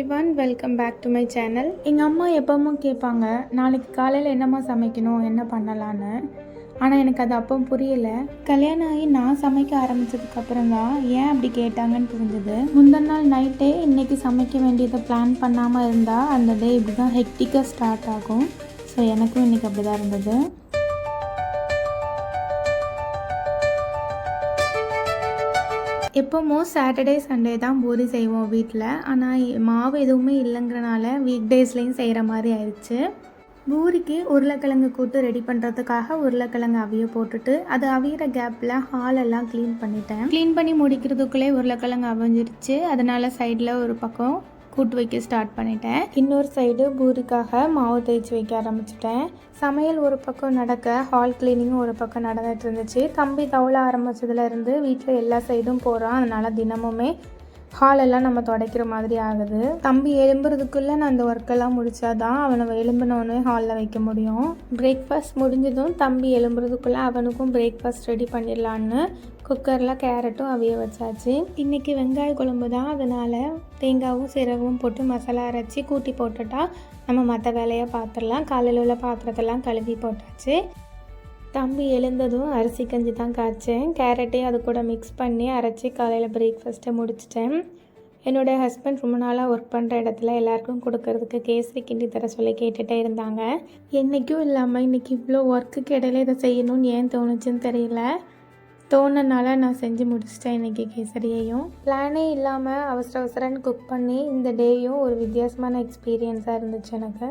Everyone, welcome back to my channel. எங்கள் அம்மா எப்பவும் கேட்பாங்க, நாளைக்கு காலையில் என்னம்மா சமைக்கணும், என்ன பண்ணலான்னு. ஆனால் எனக்கு அது அப்போ புரியலை. கல்யாணம் ஆகி நான் சமைக்க ஆரம்பித்ததுக்கப்புறம் தான் ஏன் அப்படி கேட்டாங்கன்னு புரிஞ்சுது. முந்தின நாள் நைட்டே இன்றைக்கி சமைக்க வேண்டியதை பிளான் பண்ணாமல் இருந்தால் அந்த டே இப்படி தான் ஹெக்டிக்காக ஸ்டார்ட் ஆகும். ஸோ எனக்கும் இன்றைக்கி அப்படி தான் இருந்தது. எப்போவும் சாட்டர்டே சண்டே தான் பூரி செய்வோம் வீட்டில். ஆனால் மாவு எதுவுமே இல்லைங்கிறனால வீக் டேஸ்லேயும் செய்கிற மாதிரி ஆயிடுச்சு. பூரிக்கு உருளைக்கிழங்கு கூட்டு ரெடி பண்ணுறதுக்காக உருளைக்கிழங்கு அவிய போட்டுட்டு அது அவியிற கேப்பில் ஹாலெல்லாம் க்ளீன் பண்ணி முடிக்கிறதுக்குள்ளே உருளைக்கிழங்கு அவிஞ்சிருச்சு. அதனால் சைடில் ஒரு பக்கம் கூட்டு வைக்க ஸ்டார்ட் பண்ணிட்டேன். இன்னொரு சைடு பூரிக்காக மாவு தேய்ச்சி வைக்க ஆரம்பிச்சிட்டேன். சமையல் ஒரு பக்கம் நடக்க ஹால் கிளீனிங்கும் ஒரு பக்கம் நடந்துட்டு இருந்துச்சு. தம்பி தவள ஆரம்பிச்சதுலேருந்து வீட்டில் எல்லா சைடும் போகிறான். அதனால் தினமுமே ஹாலெல்லாம் நம்ம துடைக்கிற மாதிரி ஆகுது. தம்பி எழும்புறதுக்குள்ளே நான் அந்த ஒர்க்கெல்லாம் முடித்தாதான் அவனை எழும்பினோன்னு ஹாலில் வைக்க முடியும். பிரேக்ஃபாஸ்ட் முடிஞ்சதும் தம்பி எழும்புறதுக்குள்ளே அவனுக்கும் பிரேக்ஃபாஸ்ட் ரெடி பண்ணிடலான்னு குக்கரில் கேரட்டும் அவிய வச்சாச்சு. இன்றைக்கி வெங்காய குழம்பு தான், அதனால் தேங்காயும் சீரகமும் போட்டு மசாலா அரைச்சி கூட்டி போட்டுட்டா நம்ம மற்ற வேலையை பார்த்துடலாம். காலையில் உள்ள பாத்திரத்தெல்லாம் கழுவி போட்டாச்சு. தம்பி எழுந்ததும் அரிசி கஞ்சி தான் காய்ச்சேன். கேரட்டையும் அது கூட மிக்ஸ் பண்ணி அரைச்சி காலையில் பிரேக்ஃபாஸ்ட்டை முடிச்சிட்டேன். என்னுடைய ஹஸ்பண்ட் ரொம்ப நாளாக ஒர்க் பண்ணுற இடத்துல எல்லாருக்கும் கொடுக்கறதுக்கு கேசரி கிண்டி தர சொல்லி கேட்டுகிட்டே இருந்தாங்க. என்றைக்கும் இல்லாமல் இன்றைக்கி இவ்வளோ ஒர்க்குக்கு இடையில இதை செய்யணும்னு ஏன் தோணுச்சுன்னு தெரியல. தோணுனால நான் செஞ்சு முடிச்சிட்டேன் இன்றைக்கி கேசரியையும். பிளானே இல்லாமல் அவசரன்னு குக் பண்ணி இந்த டேயும் ஒரு வித்தியாசமான எக்ஸ்பீரியன்ஸாக இருந்துச்சு எனக்கு.